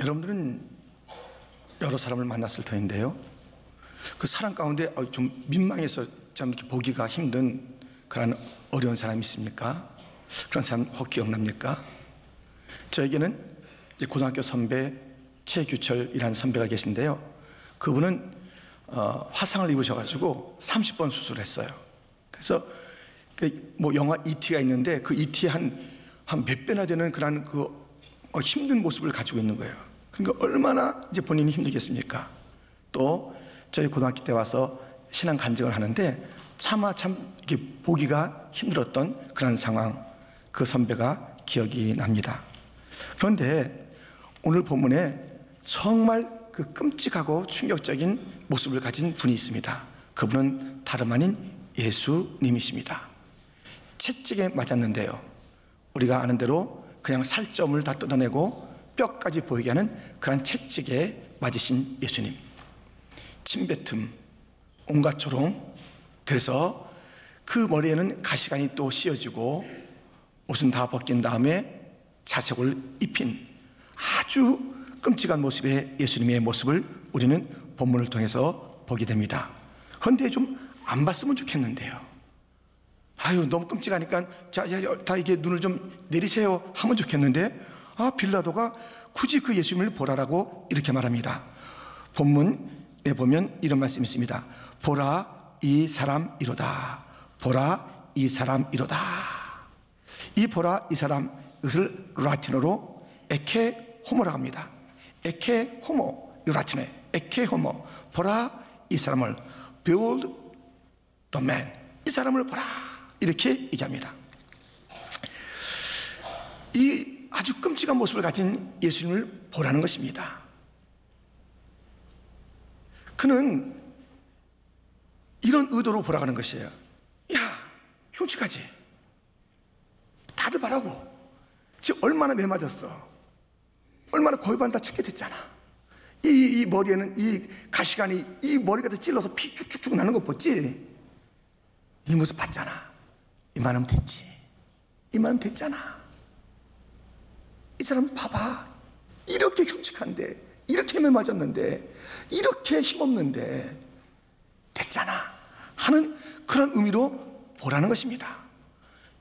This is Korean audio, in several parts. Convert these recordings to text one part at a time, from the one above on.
여러분들은 여러 사람을 만났을 터인데요, 그 사람 가운데 좀 민망해서 참 이렇게 보기가 힘든 그런 어려운 사람이 있습니까? 그런 사람 혹 기억납니까? 저에게는 이제 고등학교 선배 최규철이라는 선배가 계신데요, 그분은 화상을 입으셔가지고 30번 수술했어요. 그래서 뭐 영화 E.T.가 있는데 그 E.T. 한 몇 배나 되는 그런 힘든 모습을 가지고 있는 거예요. 그러니까 얼마나 이제 본인이 힘들겠습니까? 또 저희 고등학교 때 와서 신앙 간증을 하는데 차마 참 이렇게 보기가 힘들었던 그런 상황, 그 선배가 기억이 납니다. 그런데 오늘 본문에 정말 그 끔찍하고 충격적인 모습을 가진 분이 있습니다. 그분은 다름 아닌 예수님이십니다. 채찍에 맞았는데요, 우리가 아는 대로 그냥 살점을 다 뜯어내고 뼈까지 보이게 하는 그런 채찍에 맞으신 예수님. 침뱉음, 온갖 조롱, 그래서 그 머리에는 가시관이 또 씌어지고 옷은 다 벗긴 다음에 자색을 입힌 아주 끔찍한 모습의 예수님의 모습을 우리는 본문을 통해서 보게 됩니다. 그런데 좀 안 봤으면 좋겠는데요, 너무 끔찍하니까 다 이게 눈을 좀 내리세요 하면 좋겠는데, 빌라도가 굳이 그 예수님을 보라라고 이렇게 말합니다. 본문에 보면 이런 말씀이 있습니다. 보라 이 사람 이로다. 보라 이 사람 이로다. 이 보라 이 사람, 이것을 라틴어로 에케 호모라고 합니다. 에케 호모, 라틴어에 에케 호모. 보라 이 사람을, behold the man, 이 사람을 보라, 이렇게 얘기합니다. 이 아주 끔찍한 모습을 가진 예수님을 보라는 것입니다. 그는 이런 의도로 보라고 하는 것이에요. 야, 흉측하지? 다들 봐라고. 지금 얼마나 매 맞았어. 얼마나 거의 반 다 죽게 됐잖아. 이 머리에는 이 가시관이 이 머리가 다 찔러서 피 쭉쭉쭉 나는 거 봤지? 이 모습 봤잖아. 이만하면 됐지. 이만하면 됐잖아. 이 사람 봐봐. 이렇게 흉측한데, 이렇게 매 맞았는데, 이렇게 힘없는데 됐잖아 하는 그런 의미로 보라는 것입니다.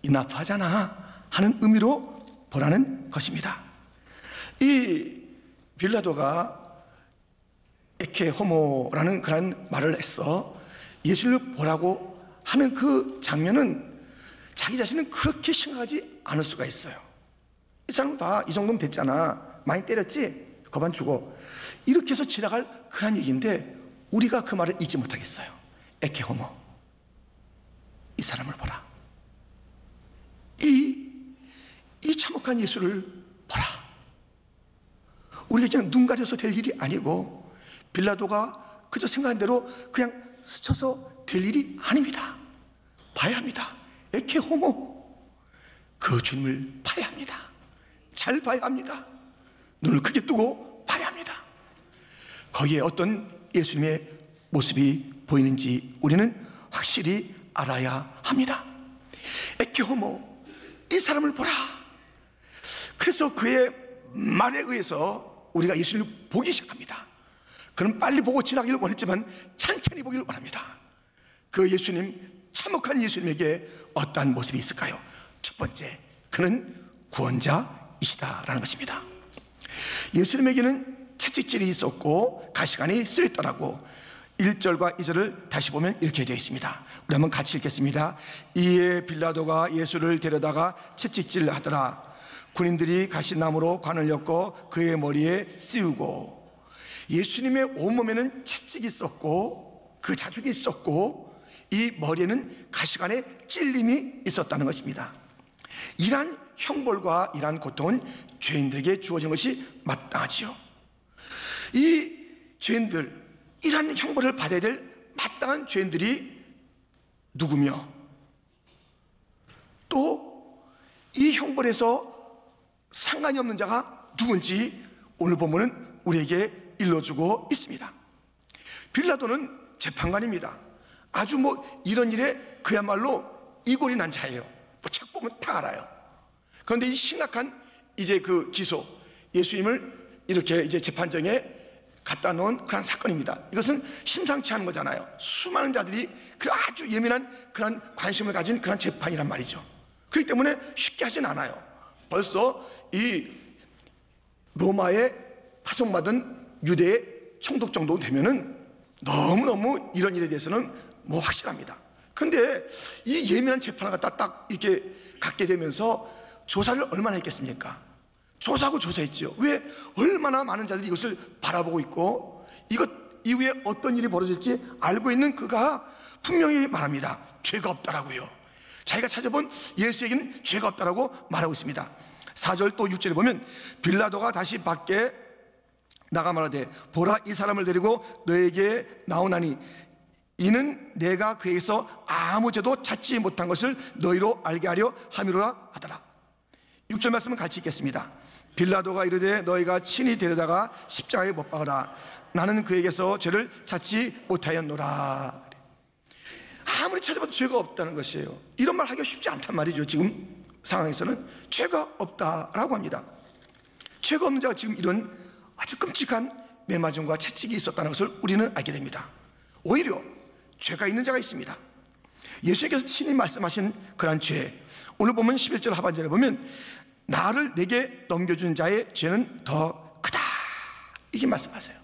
이 나빠하잖아 하는 의미로 보라는 것입니다. 이 빌라도가 에케 호모라는 그런 말을 했어. 예수를 보라고 하는 그 장면은 자기 자신은 그렇게 심각하지 않을 수가 있어요. 이 사람 봐, 이 정도면 됐잖아. 많이 때렸지? 거반 주고. 이렇게 해서 지나갈 그런 얘기인데 우리가 그 말을 잊지 못하겠어요. 에케 호모, 이 사람을 보라. 이 참혹한 예수를 보라. 우리가 그냥 눈 가려서 될 일이 아니고 빌라도가 그저 생각한 대로 그냥 스쳐서 될 일이 아닙니다. 봐야 합니다. 에케 호모, 그 주님을 봐야 합니다. 잘 봐야 합니다. 눈을 크게 뜨고 봐야 합니다. 거기에 어떤 예수님의 모습이 보이는지 우리는 확실히 알아야 합니다. 에케 호모, 이 사람을 보라. 그래서 그의 말에 의해서 우리가 예수님을 보기 시작합니다. 그는 빨리 보고 지나기를 원했지만 천천히 보기를 원합니다. 그 예수님, 참혹한 예수님에게 어떠한 모습이 있을까요? 첫 번째, 그는 구원자이시다라는 것입니다. 예수님에게는 채찍질이 있었고 가시관이 쓰였더라고. 1절과 2절을 다시 보면 이렇게 되어 있습니다. 우리 한번 같이 읽겠습니다. 이에 빌라도가 예수를 데려다가 채찍질을 하더라. 군인들이 가시나무로 관을 엮고 그의 머리에 씌우고. 예수님의 온몸에는 채찍이 있었고 그 자죽이 있었고 이 머리에는 가시관의 찔림이 있었다는 것입니다. 이러한 형벌과 이러한 고통은 죄인들에게 주어진 것이 마땅하지요. 이 죄인들, 이러한 형벌을 받아야 될 마땅한 죄인들이 누구며 또 이 형벌에서 상관이 없는 자가 누군지 오늘 본문은 우리에게 일러주고 있습니다. 빌라도는 재판관입니다. 아주 이런 일에 그야말로 이골이 난 자예요. 책 보면 다 알아요. 그런데 이 심각한 이제 그 기소, 예수님을 이렇게 이제 재판정에 갖다 놓은 그런 사건입니다. 이것은 심상치 않은 거잖아요. 수많은 자들이 그 아주 예민한 그런 관심을 가진 그런 재판이란 말이죠. 그렇기 때문에 쉽게 하진 않아요. 벌써 이 로마에 파송받은 유대의 총독 정도 되면은 너무너무 이런 일에 대해서는 뭐 확실합니다. 그런데 이 예민한 재판을 갖다 딱 이렇게 갖게 되면서 조사를 얼마나 했겠습니까? 조사하고 조사했지요. 왜? 얼마나 많은 자들이 이것을 바라보고 있고 이것 이후에 어떤 일이 벌어질지 알고 있는 그가 분명히 말합니다. 죄가 없다라고요. 자기가 찾아본 예수에게는 죄가 없다라고 말하고 있습니다. 4절 또 6절에 보면 빌라도가 다시 밖에 나가 말하되 보라 이 사람을 데리고 너에게 나오나니 이는 내가 그에게서 아무 죄도 찾지 못한 것을 너희로 알게 하려 함이로라 하더라. 6절 말씀은 같이 읽겠습니다. 빌라도가 이르되 너희가 친히 데려다가 십자가에 못 박으라. 나는 그에게서 죄를 찾지 못하였노라. 아무리 찾아봐도 죄가 없다는 것이에요. 이런 말 하기가 쉽지 않단 말이죠. 지금 상황에서는 죄가 없다라고 합니다. 죄가 없는 자가 지금 이런 아주 끔찍한 매맞음과 채찍이 있었다는 것을 우리는 알게 됩니다. 오히려 죄가 있는 자가 있습니다. 예수께서 친히 말씀하신 그러한 죄, 오늘 보면 11절 하반절에 보면 나를 내게 넘겨준 자의 죄는 더 크다 이렇게 말씀하세요.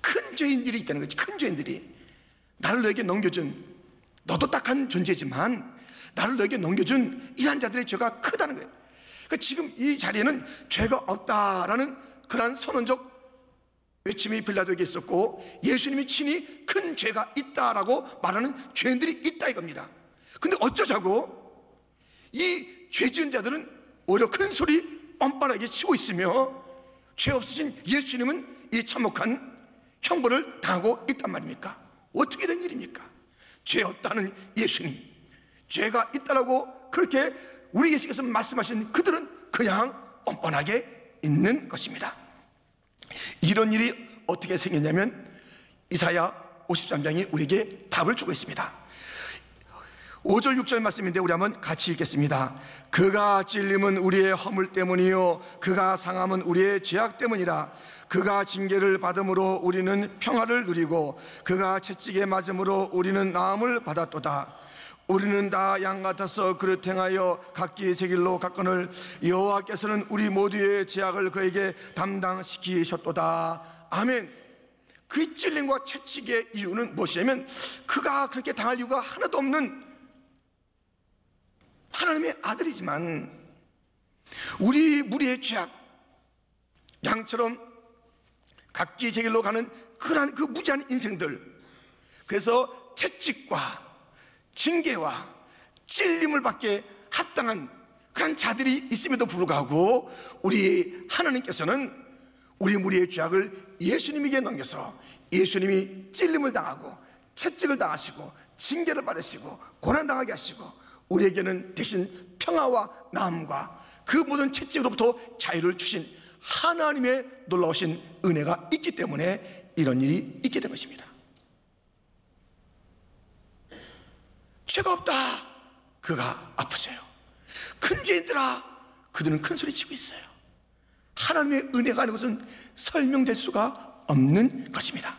큰 죄인들이 있다는 거지. 큰 죄인들이 나를 너에게 넘겨준, 너도 딱한 존재지만 나를 너에게 넘겨준 이러한 자들의 죄가 크다는 거예요. 그러니까 지금 이 자리에는 죄가 없다라는 그러한 선언적 외침이 빌라도에게 있었고 예수님이 친히 큰 죄가 있다라고 말하는 죄인들이 있다 이겁니다. 근데 어쩌자고 이 죄 지은 자들은 오히려 큰 소리 뻔뻔하게 치고 있으며 죄 없으신 예수님은 이 참혹한 형벌을 당하고 있단 말입니까? 어떻게 된 일입니까? 죄 없다는 예수님, 죄가 있다라고 그렇게 우리 예수께서 말씀하신 그들은 그냥 뻔뻔하게 있는 것입니다. 이런 일이 어떻게 생겼냐면 이사야 53장이 우리에게 답을 주고 있습니다. 5절 6절 말씀인데 우리 한번 같이 읽겠습니다. 그가 찔림은 우리의 허물 때문이요 그가 상함은 우리의 죄악 때문이라. 그가 징계를 받음으로 우리는 평화를 누리고 그가 채찍에 맞음으로 우리는 나음을 받았도다. 우리는 다 양 같아서 그릇 행하여 각기 제 길로 갔거늘 여호와께서는 우리 모두의 죄악을 그에게 담당시키셨도다. 아멘. 그 찔림과 채찍의 이유는 무엇이냐면 그가 그렇게 당할 이유가 하나도 없는 하나님의 아들이지만 우리 무리의 죄악, 양처럼 각기 제 길로 가는 그러한 그 무지한 인생들, 그래서 채찍과 징계와 찔림을 받게 합당한 그런 자들이 있음에도 불구하고 우리 하나님께서는 우리 무리의 죄악을 예수님에게 넘겨서 예수님이 찔림을 당하고 채찍을 당하시고 징계를 받으시고 고난당하게 하시고 우리에게는 대신 평화와 나음과 그 모든 채찍으로부터 자유를 주신 하나님의 놀라우신 은혜가 있기 때문에 이런 일이 있게 된 것입니다. 죄가 없다, 그가 아프세요. 큰 죄인들아, 그들은 큰 소리 치고 있어요. 하나님의 은혜가 아닌 것은 설명될 수가 없는 것입니다.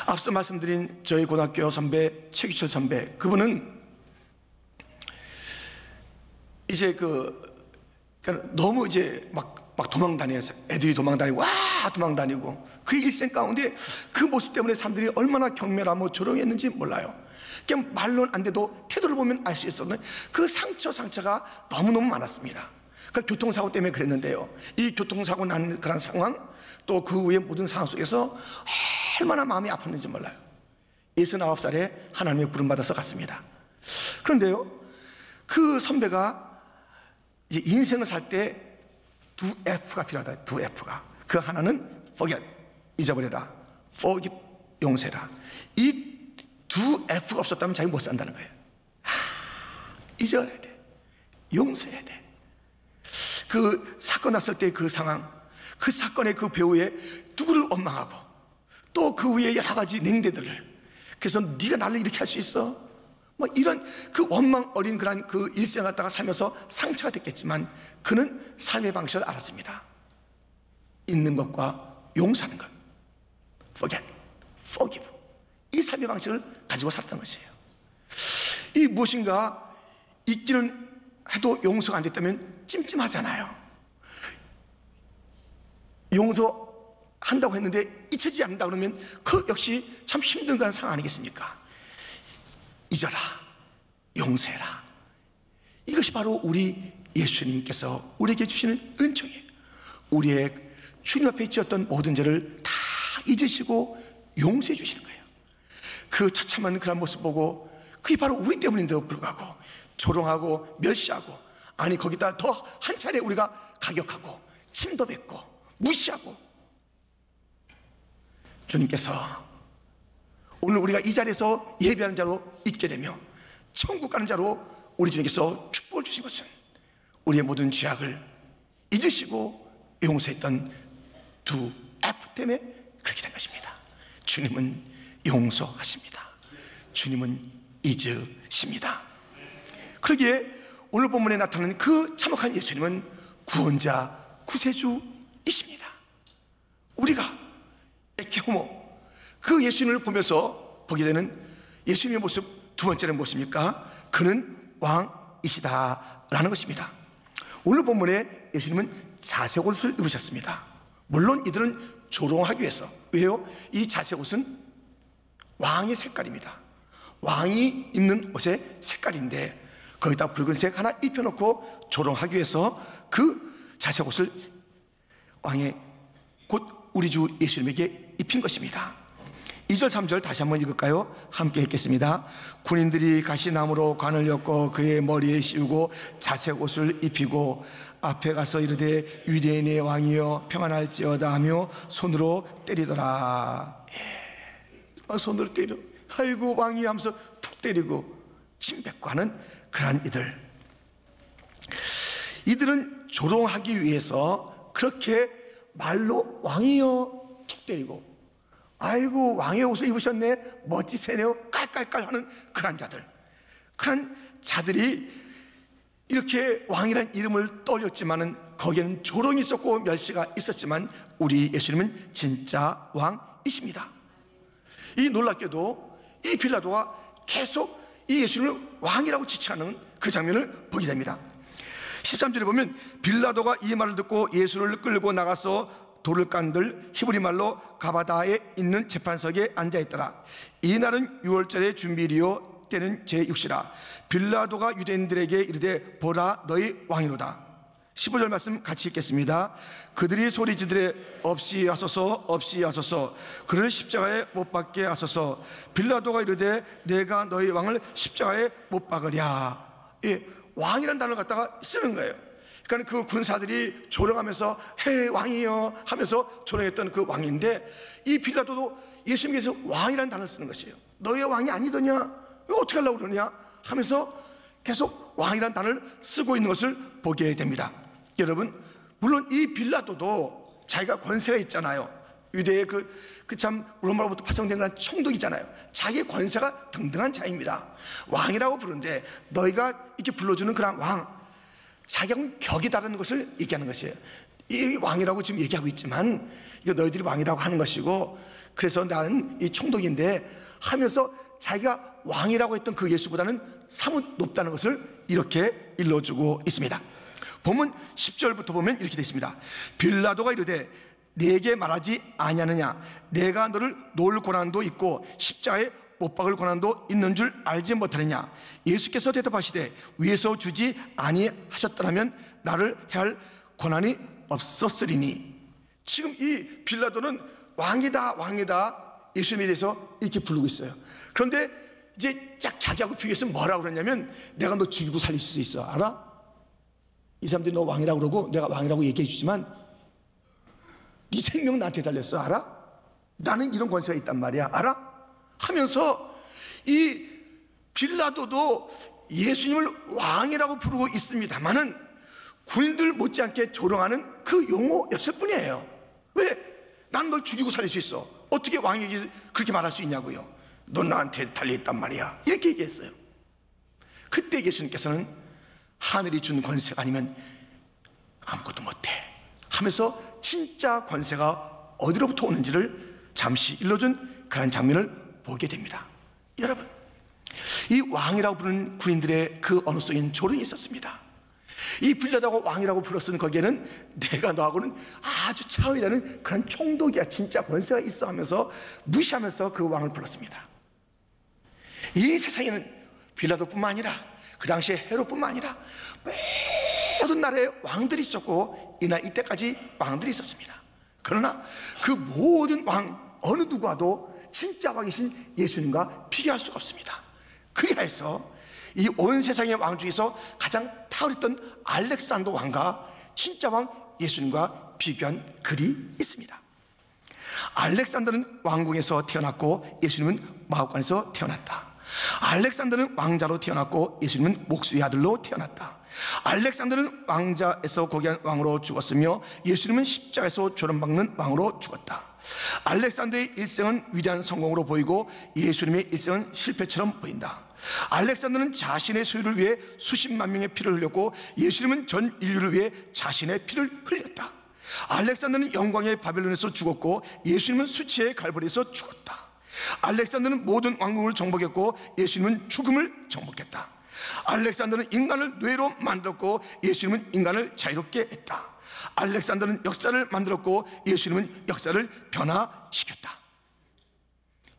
앞서 말씀드린 저희 고등학교 선배 최기철 선배, 그분은 이제 너무 이제 막 도망 다녀서 애들이 도망 다니고 와 도망 다니고 그 일생 가운데 그 모습 때문에 사람들이 얼마나 경멸하고 조롱했는지 몰라요. 그냥 말로는 안 돼도 태도를 보면 알 수 있었는 그 상처가 너무너무 많았습니다. 그 교통사고 때문에 그랬는데요. 이 교통사고 난 그런 상황, 또 그 후에 모든 상황 속에서 얼마나 마음이 아팠는지 몰라요. 69살에 하나님의 부름받아서 갔습니다. 그런데요, 그 선배가 이제 인생을 살 때 두 F가 필요하다. 두 F가. 그 하나는 forget, 잊어버려라. forgive, 용서해라. 이 두 F가 없었다면 자기 못 산다는 거예요. 잊어야 돼. 용서해야 돼. 그 사건 났을 때 그 상황, 그 사건의 그 배후에 누구를 원망하고 또 그 위에 여러 가지 냉대들을, 그래서 네가 나를 이렇게 할 수 있어? 뭐 이런 그 원망 어린 그런 그 일생을 갖다가 살면서 상처가 됐겠지만 그는 삶의 방식을 알았습니다. 있는 것과 용서하는 것, forget, forgive, 이 삶의 방식을 가지고 살았던 것이에요. 이 무엇인가 있기는 해도 용서가 안 됐다면 찜찜하잖아요. 용서한다고 했는데 잊혀지지 않는다 그러면 그 역시 참 힘든 그런 상황 아니겠습니까? 잊어라, 용서해라. 이것이 바로 우리 예수님께서 우리에게 주시는 은총이에요. 우리의 주님 앞에 지었던 모든 죄를 다 잊으시고 용서해 주시는 거예요. 그 처참한 그런 모습 보고 그게 바로 우리 때문인데도 불구하고 조롱하고 멸시하고, 아니 거기다 더 한 차례 우리가 가격하고 침도 뱉고 무시하고, 주님께서 오늘 우리가 이 자리에서 예배하는 자로 있게 되며 천국 가는 자로 우리 주님께서 축복을 주신 것은 우리의 모든 죄악을 잊으시고 용서했던 두 F 때문에 그렇게 된 것입니다. 주님은 용서하십니다. 주님은 잊으십니다. 그러기에 오늘 본문에 나타나는 그 참혹한 예수님은 구원자, 구세주이십니다. 우리가 에케호모, 그 예수님을 보면서 보게 되는 예수님의 모습 두 번째는 무엇입니까? 그는 왕이시다라는 것입니다. 오늘 본문에 예수님은 자색 옷을 입으셨습니다. 물론 이들은 조롱하기 위해서. 왜요? 이 자색 옷은 왕의 색깔입니다. 왕이 입는 옷의 색깔인데 거기다 붉은색 하나 입혀놓고 조롱하기 위해서 그 자색 옷을 왕의 곧 우리 주 예수님에게 입힌 것입니다. 2절 3절 다시 한번 읽을까요? 함께 읽겠습니다. 군인들이 가시나무로 관을 엮어 그의 머리에 씌우고 자색 옷을 입히고 앞에 가서 이르되 유대인의 왕이여 평안할지어다 하며 손으로 때리더라. 손으로 때려, 아이고 왕이 하면서 툭 때리고 침뱉고 하는 그러한 이들은 조롱하기 위해서 그렇게 말로 왕이여 툭 때리고, 아이고 왕의 옷을 입으셨네, 멋지세네요, 깔깔깔 하는 그런 자들이 이렇게 왕이란 이름을 떠올렸지만은 거기에는 조롱이 있었고 멸시가 있었지만 우리 예수님은 진짜 왕이십니다. 이 놀랍게도 이 빌라도가 계속 이 예수님을 왕이라고 지칭하는 그 장면을 보게 됩니다. 13절에 보면 빌라도가 이 말을 듣고 예수를 끌고 나가서 돌을 깐들 히브리 말로 가바다에 있는 재판석에 앉아있더라. 이날은 6월절의 준비일이요 때는 제6시라. 빌라도가 유대인들에게 이르되 보라 너희 왕이로다. 15절 말씀 같이 읽겠습니다. 그들이 소리지르되 없이 하소서 없이 하소서, 그를 십자가에 못 박게 하소서. 빌라도가 이르되 내가 너희 왕을 십자가에 못 박으랴. 예, 왕이라는 단어를 갖다가 쓰는 거예요. 그러니까 그 군사들이 조롱하면서 해 왕이여 하면서 조롱했던 그 왕인데, 이 빌라도도 예수님께서 왕이라는 단어를 쓰는 것이에요. 너희의 왕이 아니더냐, 왜 어떻게 하려고 그러냐 하면서 계속 왕이라는 단어를 쓰고 있는 것을 보게 됩니다. 여러분, 물론 이 빌라도도 자기가 권세가 있잖아요. 유대의 참 로마로부터 파송된 그런 총독이잖아요. 자기의 권세가 등등한 자입니다. 왕이라고 부르는데 너희가 이렇게 불러주는 그런 왕, 자기하고는 격이 다른 것을 얘기하는 것이에요. 이 왕이라고 지금 얘기하고 있지만 이거 너희들이 왕이라고 하는 것이고, 그래서 나는 이 총독인데 하면서 자기가 왕이라고 했던 그 예수보다는 사뭇 높다는 것을 이렇게 일러주고 있습니다. 본문 10절부터 보면 이렇게 되어 있습니다. 빌라도가 이르되 내게 말하지 아니하느냐, 내가 너를 놓을 고난도 있고 십자가에 못 박을 고난도 있는 줄 알지 못하느냐. 예수께서 대답하시되 위에서 주지 아니하셨더라면 나를 해할 고난이 없었으리니. 지금 이 빌라도는 왕이다 예수님에 대해서 이렇게 부르고 있어요. 그런데 이제 짝 자기하고 비교해서 뭐라고 그러냐면 내가 너 죽이고 살릴 수 있어, 알아? 이 사람들이 너 왕이라고 그러고 내가 왕이라고 얘기해 주지만 네 생명 나한테 달렸어, 알아? 나는 이런 권세가 있단 말이야, 알아? 하면서 이 빌라도도 예수님을 왕이라고 부르고 있습니다만은 군인들 못지않게 조롱하는 그 용어였을 뿐이에요. 왜? 난 널 죽이고 살릴 수 있어, 어떻게 왕에게 그렇게 말할 수 있냐고요. 넌 나한테 달려있단 말이야, 이렇게 얘기했어요. 그때 예수님께서는 하늘이 준 권세가 아니면 아무것도 못해 하면서 진짜 권세가 어디로부터 오는지를 잠시 일러준 그런 장면을 보게 됩니다. 여러분, 이 왕이라고 부르는 군인들의 그 언어 속에는 조롱이 있었습니다. 이 빌라도가 왕이라고 불렀으니 거기에는 내가 너하고는 아주 차원이라는 그런 총독이야, 진짜 권세가 있어 하면서 무시하면서 그 왕을 불렀습니다. 이 세상에는 빌라도뿐만 아니라 그 당시에 헤롯뿐만 아니라 모든 나라에 왕들이 있었고 이날 이때까지 왕들이 있었습니다. 그러나 그 모든 왕 어느 누구와도 진짜 왕이신 예수님과 비교할 수가 없습니다. 그리하여서 이 온 세상의 왕 중에서 가장 탁월했던 알렉산더 왕과 진짜 왕 예수님과 비교한 글이 있습니다. 알렉산더는 왕궁에서 태어났고 예수님은 마법관에서 태어났다. 알렉산더는 왕자로 태어났고 예수님은 목수의 아들로 태어났다. 알렉산더는 왕자에서 고귀한 왕으로 죽었으며 예수님은 십자가에서 조롱받는 왕으로 죽었다. 알렉산더의 일생은 위대한 성공으로 보이고 예수님의 일생은 실패처럼 보인다. 알렉산더는 자신의 소유를 위해 수십만 명의 피를 흘렸고 예수님은 전 인류를 위해 자신의 피를 흘렸다. 알렉산더는 영광의 바벨론에서 죽었고 예수님은 수치의 갈보리에서 죽었다. 알렉산더는 모든 왕국을 정복했고 예수님은 죽음을 정복했다. 알렉산더는 인간을 노예로 만들었고 예수님은 인간을 자유롭게 했다. 알렉산더는 역사를 만들었고 예수님은 역사를 변화시켰다.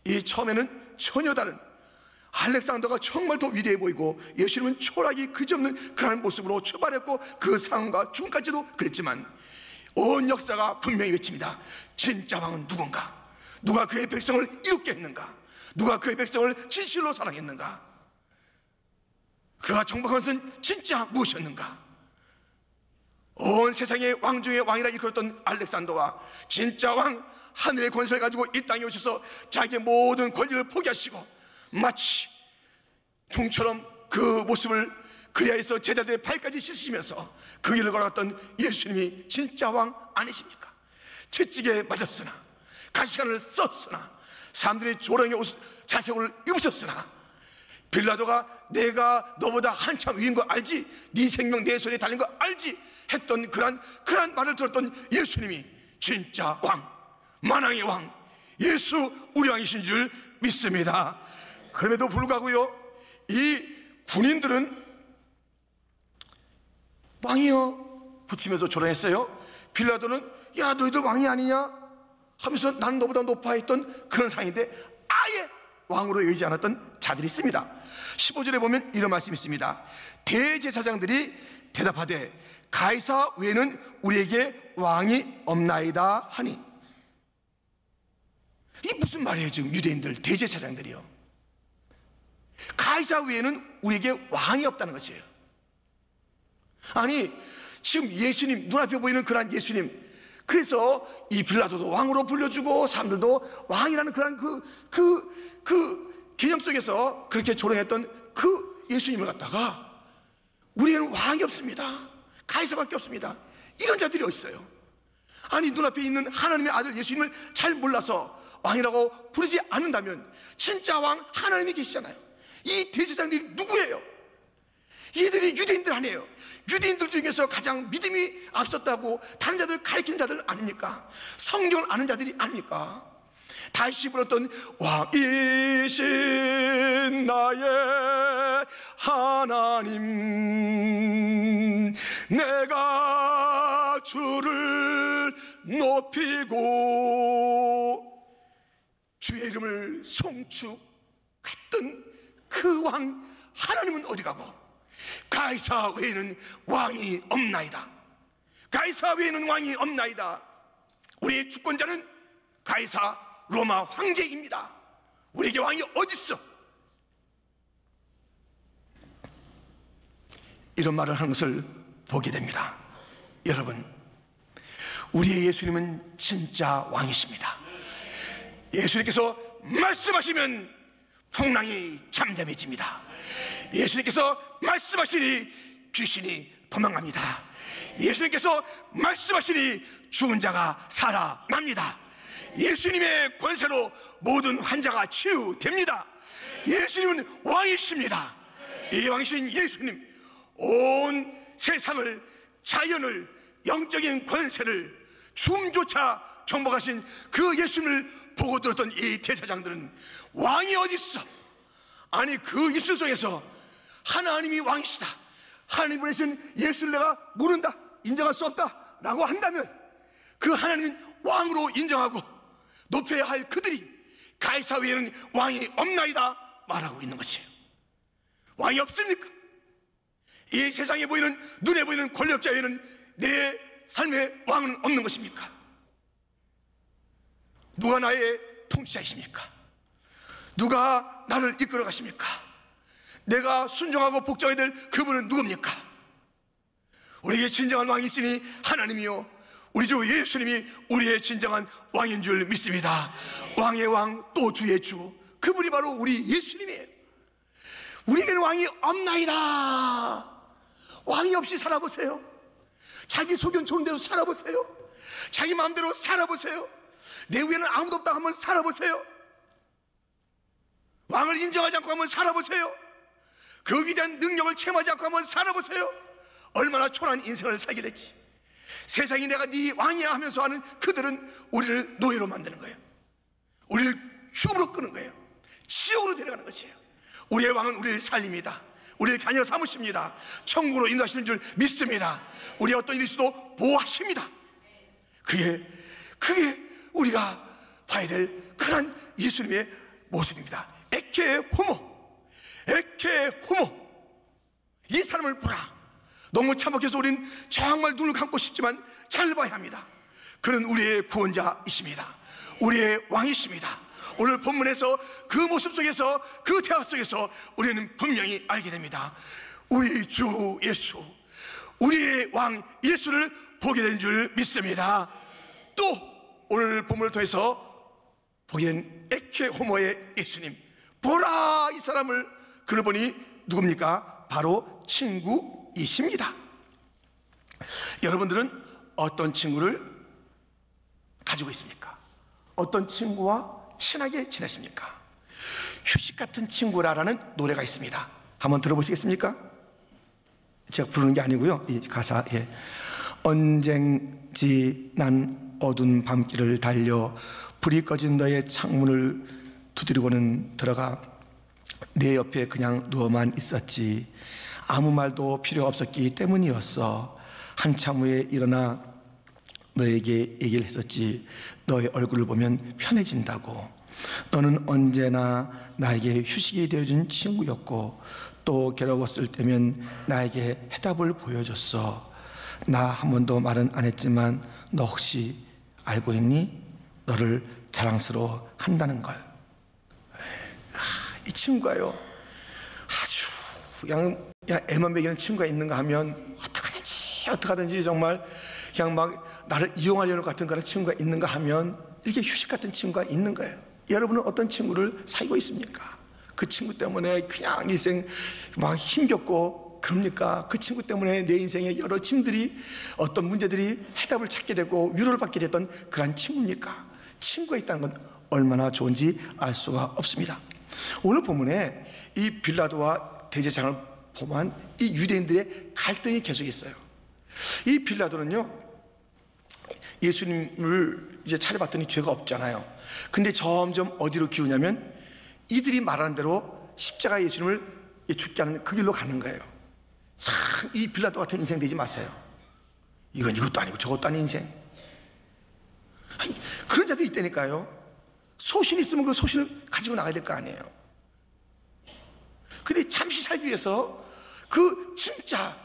이 처음에는 전혀 다른 알렉산더가 정말 더 위대해 보이고 예수님은 초라하기 그지없는 그런 모습으로 출발했고 그 상황과 죽음까지도 그랬지만 온 역사가 분명히 외칩니다. 진짜 왕은 누군가? 누가 그의 백성을 이롭게 했는가? 누가 그의 백성을 진실로 사랑했는가? 그가 정복한 것은 진짜 무엇이었는가? 온 세상의 왕 중의 왕이라 일컬었던 알렉산더와 진짜 왕, 하늘의 권세를 가지고 이 땅에 오셔서 자기의 모든 권리를 포기하시고 마치 종처럼 그 모습을 그리하여서 제자들의 발까지 씻으시면서 그 길을 걸어갔던 예수님이 진짜 왕 아니십니까? 채찍에 맞았으나 가시관을 썼으나 사람들이 조롱의 옷 자색을 입으셨으나 빌라도가 내가 너보다 한참 위인 거 알지? 네 생명 내 손에 달린 거 알지? 했던 그런 말을 들었던 예수님이 진짜 왕, 만왕의 왕, 예수 우리 왕이신 줄 믿습니다. 그럼에도 불구하고요, 이 군인들은 왕이여 붙이면서 조롱했어요. 빌라도는 야 너희들 왕이 아니냐 하면서 나는 너보다 높아 했던 그런 상인데 아예 왕으로 여기지 않았던 자들이 있습니다. 15절에 보면 이런 말씀이 있습니다. 대제사장들이 대답하되 가이사 외에는 우리에게 왕이 없나이다 하니. 이게 무슨 말이에요? 지금 유대인들 대제사장들이요, 가이사 외에는 우리에게 왕이 없다는 것이에요. 아니 지금 예수님, 눈앞에 보이는 그런 예수님, 그래서 이 빌라도도 왕으로 불려주고 사람들도 왕이라는 그런 그 개념 속에서 그렇게 조롱했던 그 예수님을 갖다가 우리에는 왕이 없습니다, 가이사밖에 없습니다, 이런 자들이 어디 있어요? 아니 눈앞에 있는 하나님의 아들 예수님을 잘 몰라서 왕이라고 부르지 않는다면 진짜 왕 하나님이 계시잖아요. 이 대제사장들이 누구예요? 얘들이 유대인들 아니에요. 유대인들 중에서 가장 믿음이 앞섰다고 다른 자들 가르치는 자들 아닙니까? 성경을 아는 자들이 아닙니까? 다시 불렀던 왕이신 나의 하나님, 내가 주를 높이고 주의 이름을 송축했던 그 왕 하나님은 어디 가고 가이사 외에는 왕이 없나이다. 가이사 외에는 왕이 없나이다. 우리의 주권자는 가이사 로마 황제입니다. 우리에게 왕이 어디 있어? 이런 말을 하는 것을 보게 됩니다. 여러분, 우리의 예수님은 진짜 왕이십니다. 예수님께서 말씀하시면 풍랑이 잠잠해집니다. 예수님께서 말씀하시니 귀신이 도망갑니다. 예수님께서 말씀하시니 죽은 자가 살아납니다. 예수님의 권세로 모든 환자가 치유됩니다. 예수님은 왕이십니다. 이 왕이신 예수님, 온 세상을, 자연을, 영적인 권세를 죽음조차 경박하신 그 예수님을 보고 들었던 이 대제사장들은 왕이 어디 있어? 아니 그 입술 속에서 하나님이 왕이시다, 하나님 보내신 예수를 내가 모른다, 인정할 수 없다 라고 한다면 그 하나님은 왕으로 인정하고 높여야 할 그들이 가이사 외에는 왕이 없나이다 말하고 있는 것이에요. 왕이 없습니까? 이 세상에 보이는, 눈에 보이는 권력자 외에는 내 삶의 왕은 없는 것입니까? 누가 나의 통치자이십니까? 누가 나를 이끌어 가십니까? 내가 순종하고 복종해야 될 그분은 누굽니까? 우리에게 진정한 왕이 있으니 하나님이요, 우리 주 예수님이 우리의 진정한 왕인 줄 믿습니다. 왕의 왕, 또 주의 주, 그분이 바로 우리 예수님이에요. 우리에게는 왕이 없나이다. 왕이 없이 살아보세요. 자기 소견 좋은 대로 살아보세요. 자기 마음대로 살아보세요. 내 위에는 아무도 없다 한번 살아보세요. 왕을 인정하지 않고 한번 살아보세요. 그 위대한 능력을 체험하지 않고 한번 살아보세요. 얼마나 초라한 인생을 살게 됐지. 세상이 내가 네 왕이야 하면서 하는 그들은 우리를 노예로 만드는 거예요. 우리를 죽음으로 끄는 거예요. 지옥으로 데려가는 것이에요. 우리의 왕은 우리를 살립니다. 우리를 자녀 삼으십니다. 천국으로 인도하시는 줄 믿습니다. 우리의 어떤 일이 있어도 보호하십니다. 그게 우리가 봐야 될 그런 예수님의 모습입니다. 에케 호모, 에케 호모. 이 사람을 보라. 너무 참혹해서 우린 정말 눈을 감고 싶지만 잘 봐야 합니다. 그는 우리의 구원자이십니다. 우리의 왕이십니다. 오늘 본문에서 그 모습 속에서, 그 대화 속에서 우리는 분명히 알게 됩니다. 우리 주 예수, 우리의 왕 예수를 보게 된 줄 믿습니다. 또 오늘 본문을 통해서 보게 된 에케 호모의 예수님, 보라 이 사람을. 그를 보니 누굽니까? 바로 친구이십니다. 여러분들은 어떤 친구를 가지고 있습니까? 어떤 친구와 친하게 지내십니까? 휴식 같은 친구라라는 노래가 있습니다. 한번 들어보시겠습니까? 제가 부르는 게 아니고요, 이 가사에 언젠지 난 어두운 밤길을 달려 불이 꺼진 너의 창문을 두드리고는 들어가 내 옆에 그냥 누워만 있었지. 아무 말도 필요 없었기 때문이었어. 한참 후에 일어나 너에게 얘기를 했었지. 너의 얼굴을 보면 편해진다고. 너는 언제나 나에게 휴식이 되어준 친구였고 또 괴로웠을 때면 나에게 해답을 보여줬어. 나 한 번도 말은 안 했지만 너 혹시 알고 있니? 너를 자랑스러워 한다는 걸. 이 친구가요, 아주 그냥 애만 먹이는 친구가 있는가 하면 어떡하든지 정말 그냥 막 나를 이용하려는 것 같은 그런 친구가 있는가 하면 이렇게 휴식 같은 친구가 있는 거예요. 여러분은 어떤 친구를 사귀고 있습니까? 그 친구 때문에 그냥 인생 막 힘겹고 그럽니까? 그 친구 때문에 내 인생의 여러 짐들이, 어떤 문제들이 해답을 찾게 되고 위로를 받게 됐던 그런 친구입니까? 친구가 있다는 건 얼마나 좋은지 알 수가 없습니다. 오늘 본문에 이 빌라도와 대제사장을 보면 이 유대인들의 갈등이 계속 있어요. 이 빌라도는요, 예수님을 이제 찾아봤더니 죄가 없잖아요. 근데 점점 어디로 기우냐면 이들이 말하는 대로 십자가 예수님을 죽게 하는 그 길로 가는 거예요. 참, 이 빌라도 같은 인생 되지 마세요. 이건 이것도 아니고 저것도 아닌 인생. 아니, 그런 자들이 있다니까요. 소신이 있으면 그 소신을 가지고 나가야 될 거 아니에요. 근데 잠시 살기 위해서 그 진짜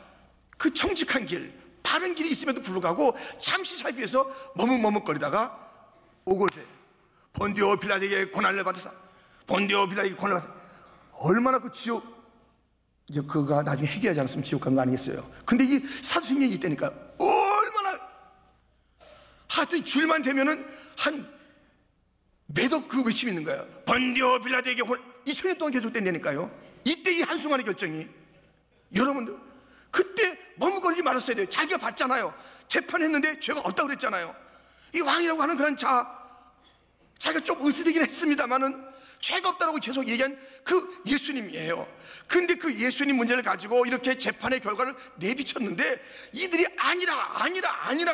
그 정직한 길, 바른 길이 있음에도 불구하고 잠시 살기 위해서 머뭇머뭇거리다가 오골세 본디오 빌라도에게 고난을 받으사, 본디오 빌라도에게 고난을 받으사. 얼마나 그 지옥, 이제 그가 나중에 해결하지 않았으면 지옥 간 거 아니겠어요? 근데 이 사도신경이 있다니까 얼마나, 하여튼 줄만 되면은 한 매덕 그 외침이 있는 거예요. 본디오 빌라도에게 2000년 동안 계속된다니까요. 이때 이 한순간의 결정이. 여러분들 그때 머뭇거리지 말았어야 돼요. 자기가 봤잖아요. 재판했는데 죄가 없다고 그랬잖아요. 이 왕이라고 하는 그런 자기가 좀 으스대긴 했습니다만은 죄가 없다라고 계속 얘기한 그 예수님이에요. 근데 그 예수님 문제를 가지고 이렇게 재판의 결과를 내비쳤는데 이들이 아니라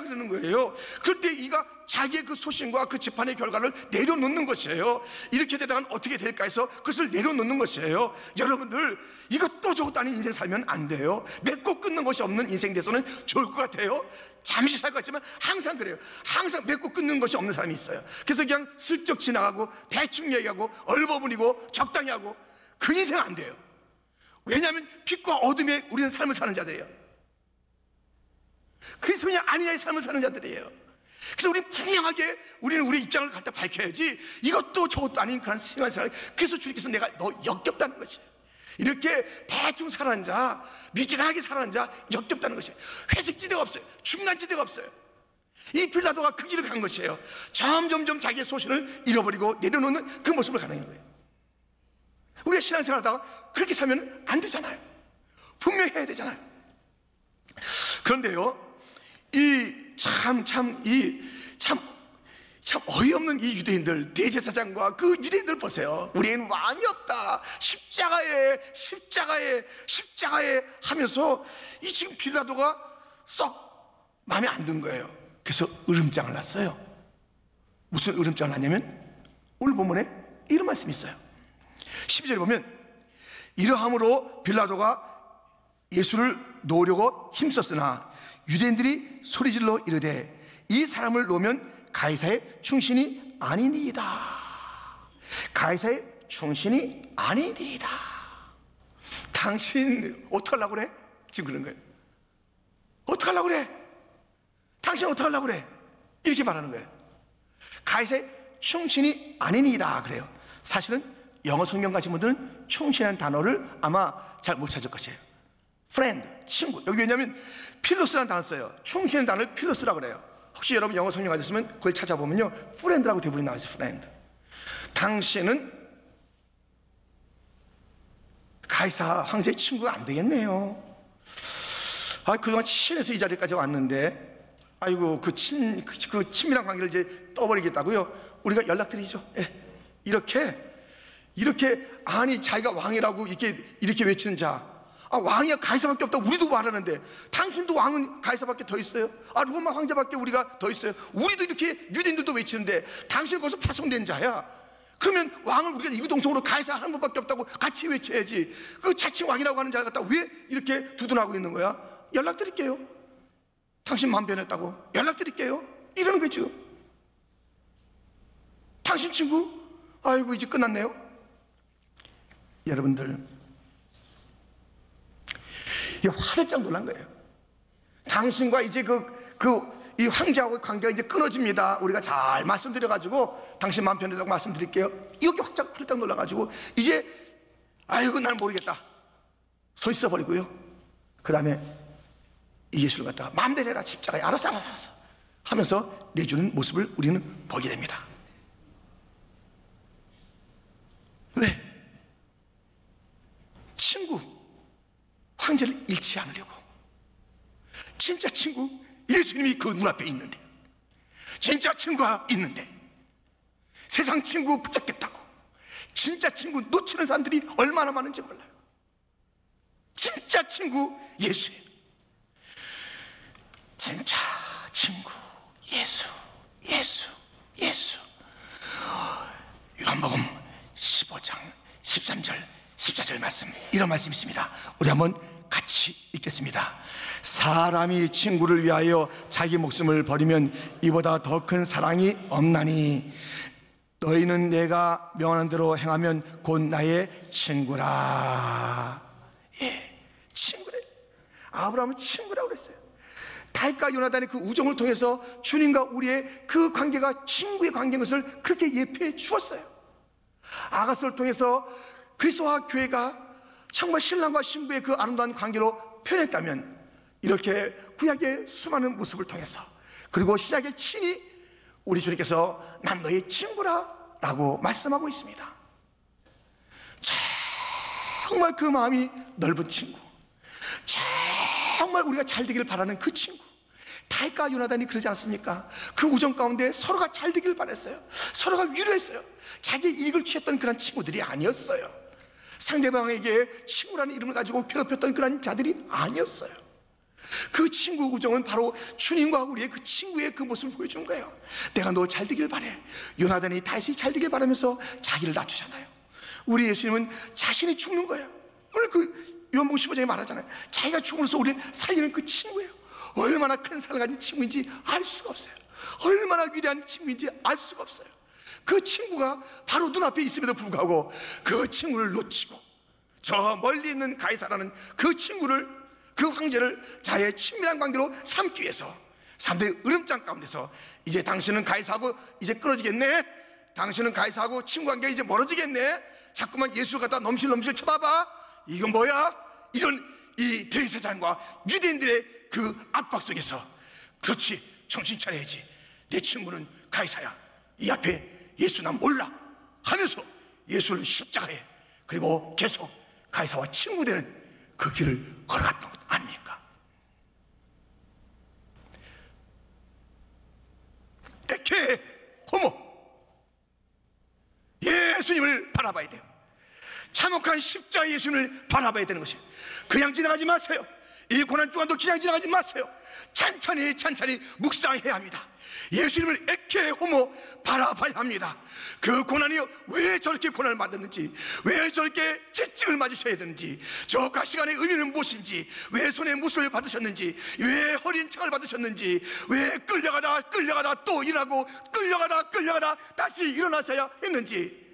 그러는 거예요. 그럴 때 이가 자기의 그 소신과 그 재판의 결과를 내려놓는 것이에요. 이렇게 되다간 어떻게 될까 해서 그것을 내려놓는 것이에요. 여러분들, 이것도 저것도 아닌 인생 살면 안 돼요. 맺고 끊는 것이 없는 인생 돼서는 좋을 것 같아요. 잠시 살 것 같지만 항상 그래요. 항상 맺고 끊는 것이 없는 사람이 있어요. 그래서 그냥 슬쩍 지나가고 대충 얘기하고 얼버무리고 적당히 하고, 그 인생 안 돼요. 왜냐하면 빛과 어둠에 우리는 삶을 사는 자들이에요. 그리스도냐 아니냐의 삶을 사는 자들이에요. 그래서 우리 분명하게 우리는 우리 입장을 갖다 밝혀야지, 이것도 저것도 아닌 그런 심한 사람. 그래서 주님께서 내가 너 역겹다는 것이에요. 이렇게 대충 살아는 자, 미지근하게 살아는 자 역겹다는 것이에요. 회색지대가 없어요. 중간지대가 없어요. 이 빌라도가 그 길을 간 것이에요. 점점점 자기의 소신을 잃어버리고 내려놓는 그 모습을 가는 거예요. 우리가 신앙생활 하다가 그렇게 살면 안 되잖아요. 분명히 해야 되잖아요. 그런데요, 참 어이없는 이 유대인들, 대제사장과 그 유대인들 보세요. 우리에는 왕이 없다, 십자가에 하면서 이 지금 빌라도가 썩 마음에 안 든 거예요. 그래서 으름장을 놨어요. 무슨 으름장을 놨냐면 오늘 본문에 이런 말씀이 있어요. 12절에 보면, 이러함으로 빌라도가 예수를 놓으려고 힘썼으나 유대인들이 소리질러 이르되 이 사람을 놓으면 가이사의 충신이 아니니이다. 가이사의 충신이 아니니이다. 당신 어떡하려고 그래? 지금 그런 거예요. 어떡하려고 그래? 당신 어떡하려고 그래? 이렇게 말하는 거예요. 가이사의 충신이 아니니이다 그래요. 사실은 영어 성경 가신 분들은 충신이라는 단어를 아마 잘 못 찾을 것이에요. friend, 친구. 여기 왜냐하면 필로스라는 단어 써요. 충신의 단어를 필로스라고 그래요. 혹시 여러분 영어 성경 가졌으면 그걸 찾아보면요, friend라고 대부분 나오죠. friend. 당신은 가이사 황제의 친구가 안 되겠네요. 그동안 친해서 이 자리까지 왔는데, 아이고 그 친밀한 관계를 이제 떠버리겠다고요? 우리가 연락드리죠. 이렇게 아니 자기가 왕이라고 이렇게 외치는 자, 왕이야 가이사밖에 없다고 우리도 말하는데, 당신도 왕은 가이사밖에 더 있어요? 로마 황제밖에 우리가 더 있어요? 우리도 이렇게 유대인들도 외치는데 당신은 거기서 파송된 자야. 그러면 왕은 우리가 이구동성으로 가이사 한 분밖에 없다고 같이 외쳐야지. 그 자칭 왕이라고 하는 자를 갖다 왜 이렇게 두둔하고 있는 거야? 연락드릴게요. 당신 마음 변했다고 연락드릴게요. 이러는 거죠. 당신 친구? 아이고 이제 끝났네요. 여러분들, 화들짝 놀란 거예요. 당신과 이제 이 황제하고의 관계가 이제 끊어집니다. 우리가 잘 말씀드려가지고 당신 마음 변했다고 말씀드릴게요. 이렇게 화들짝 놀라가지고 이제 아이고 난 모르겠다 서 있어 버리고요. 그 다음에 예수를 갖다가 마음대로 해라, 십자가에 알았어 하면서 내주는 모습을 우리는 보게 됩니다. 왜? 친구, 황제를 잃지 않으려고. 진짜 친구, 예수님이 그 눈앞에 있는데, 진짜 친구가 있는데 세상 친구 붙잡겠다고 진짜 친구 놓치는 사람들이 얼마나 많은지 몰라요. 진짜 친구 예수예요. 진짜 친구 예수. 요한복음 15장 13절 14절 말씀, 이런 말씀이 있습니다. 우리 한번 같이 읽겠습니다. 사람이 친구를 위하여 자기 목숨을 버리면 이보다 더 큰 사랑이 없나니 너희는 내가 명하는 대로 행하면 곧 나의 친구라. 친구래. 아브라함은 친구라고 그랬어요. 다윗과 요나단의 그 우정을 통해서 주님과 우리의 그 관계가 친구의 관계인 것을 그렇게 예표해 주었어요. 아가서를 통해서 그리스도와 교회가 정말 신랑과 신부의 그 아름다운 관계로 표현했다면, 이렇게 구약의 수많은 모습을 통해서, 그리고 시작의 친히 우리 주님께서 난 너의 친구라 라고 말씀하고 있습니다. 정말 그 마음이 넓은 친구, 정말 우리가 잘 되기를 바라는 그 친구, 다윗과 요나단이 그러지 않습니까? 그 우정 가운데 서로가 잘 되길 바랬어요. 서로가 위로했어요. 자기의 이익을 취했던 그런 친구들이 아니었어요. 상대방에게 친구라는 이름을 가지고 괴롭혔던 그런 자들이 아니었어요. 그 친구 우정은 바로 주님과 우리의 그 친구의 그 모습을 보여준 거예요. 내가 너 잘 되길 바래. 요나단이 다윗이 잘 되길 바라면서 자기를 낮추잖아요. 우리 예수님은 자신이 죽는 거예요. 오늘 그 요한복음 15장에 말하잖아요. 자기가 죽으면서 우리를 살리는 그 친구예요. 얼마나 큰 사랑을 가진 친구인지 알 수가 없어요. 얼마나 위대한 친구인지 알 수가 없어요. 그 친구가 바로 눈앞에 있음에도 불구하고 그 친구를 놓치고 저 멀리 있는 가이사라는 그 친구를, 그 황제를 자의 친밀한 관계로 삼기 위해서 사람들이 으름장 가운데서 이제 당신은 가이사하고 이제 끊어지겠네, 당신은 가이사하고 친구 관계가 이제 멀어지겠네, 자꾸만 예수를 갖다 넘실넘실 쳐다봐, 이건 뭐야? 이런 이 대제사장과 유대인들의 그 압박 속에서 그렇지, 정신 차려야지, 내 친구는 가이사야, 이 앞에 예수 난 몰라 하면서 예수를 십자가에, 그리고 계속 가이사와 친구 되는 그 길을 걸어갔던 것 아닙니까? 에케 호모, 예수님을 바라봐야 돼요. 참혹한 십자가 예수님을 바라봐야 되는 것이에요. 그냥 지나가지 마세요. 이 고난 주간도 그냥 지나가지 마세요. 찬찬히 묵상해야 합니다. 예수님을 에케 호모 바라봐야 합니다. 그 고난이 왜 저렇게 고난을 만드는지, 왜 저렇게 채찍을 맞으셔야 되는지, 저 가시관의 의미는 무엇인지, 왜 손에 못을 받으셨는지, 왜 허리인 창을 받으셨는지, 왜 끌려가다 또 일하고 끌려가다 다시 일어나셔야 했는지,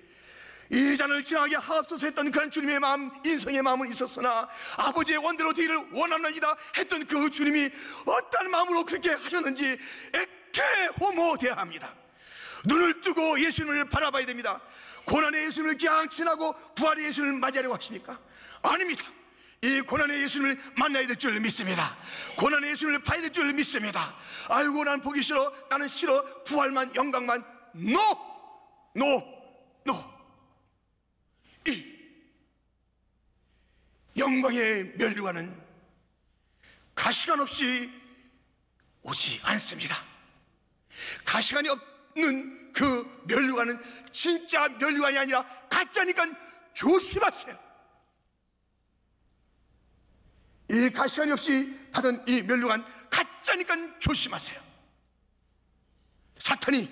이 잔을 지나게 하옵소서 했던 그런 주님의 마음, 인성의 마음은 있었으나 아버지의 원대로 되기를 원하나이다 했던 그 주님이 어떤 마음으로 그렇게 하셨는지 에케 호모 되어야 합니다. 눈을 뜨고 예수님을 바라봐야 됩니다. 고난의 예수님을 그냥 지나고 부활의 예수님을 맞이하려고 하십니까? 아닙니다. 이 고난의 예수님을 만나야 될 줄 믿습니다. 고난의 예수님을 봐야 될 줄 믿습니다. 아이고 난 보기 싫어, 나는 싫어, 부활만 영광만, 노. 이 영광의 면류관은 가시관 없이 오지 않습니다. 가시관이 없는 그 면류관은 진짜 면류관이 아니라 가짜니까 조심하세요. 이 가시관이 없이 받은 이 면류관 가짜니까 조심하세요. 사탄이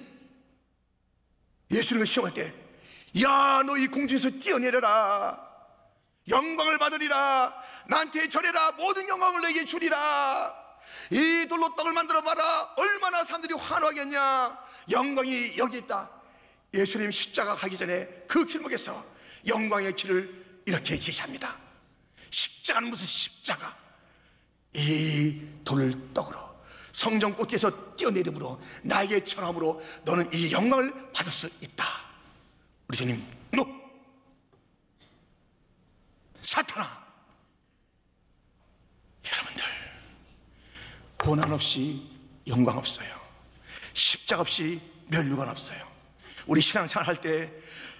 예수님을 시험할 때, 야, 너 이 공중에서 뛰어내려라, 영광을 받으리라, 나한테 절해라, 모든 영광을 내게 주리라, 이 돌로 떡을 만들어 봐라, 얼마나 사람들이 환호하겠냐, 영광이 여기 있다. 예수님 십자가 가기 전에 그 길목에서 영광의 길을 이렇게 제시합니다. 십자가는 무슨 십자가? 이 돌을 떡으로 성전 꽃에서 뛰어내림으로 나에게 전함으로 너는 이 영광을 받을 수 있다. 우리 주님, 노! 사탄아, 여러분들, 고난 없이 영광 없어요. 십자가 없이 면류관 없어요. 우리 신앙생활 할 때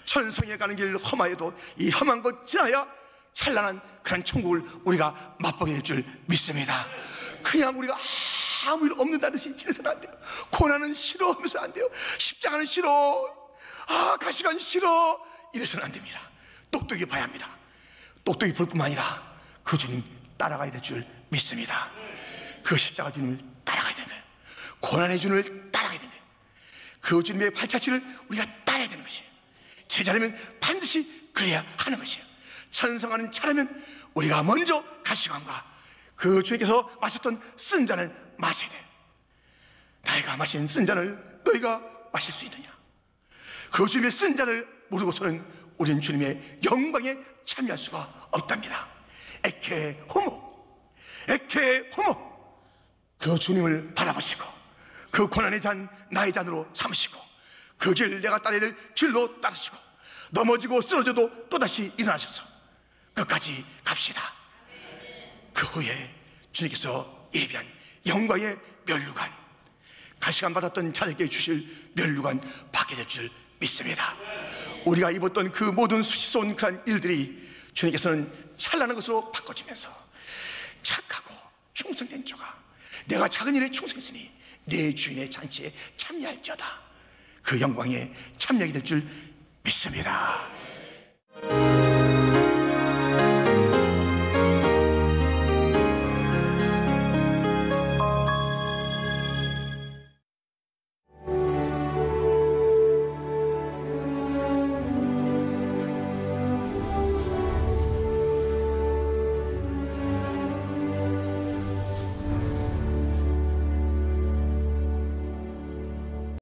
천성에 가는 길 험하여도 이 험한 것 지나야 찬란한 그런 천국을 우리가 맛보게 될 줄 믿습니다. 그냥 우리가 아무 일 없는다는 듯이 지내서는 안 돼요. 고난은 싫어 하면서 안 돼요. 십자가는 싫어, 가시관 싫어, 이래서는 안 됩니다. 똑똑히 봐야 합니다. 똑똑히 볼 뿐만 아니라 그 주님 따라가야 될 줄 믿습니다. 그 십자가 주님을 따라가야 되는 거예요. 고난의 주님을 따라가야 되는 거예요. 그 주님의 발자취를 우리가 따라야 되는 것이에요. 제자라면 반드시 그래야 하는 것이에요. 천성하는 자라면 우리가 먼저 가시관과 그 주님께서 마셨던 쓴 잔을 마셔야 돼요. 나이가 마신 쓴 잔을 너희가 마실 수 있느냐? 그 주님의 쓴 잔을 모르고서는 우리는 주님의 영광에 참여할 수가 없답니다. 에케 호모, 그 주님을 바라보시고 그 고난의 잔 나의 잔으로 삼으시고 그 길 내가 따라야 될 길로 따르시고 넘어지고 쓰러져도 또다시 일어나셔서 끝까지 갑시다. 그 후에 주님께서 예비한 영광의 면류관, 가시관 받았던 자들에게 주실 면류관 받게 될 줄 믿습니다. 우리가 입었던 그 모든 수치스러운 그런 일들이 주님께서는 찬란한 것으로 바꿔주면서 착하고 충성된 자가, 내가 작은 일에 충성했으니 내 주인의 잔치에 참여할지어다. 그 영광에 참여하게 될 줄 믿습니다.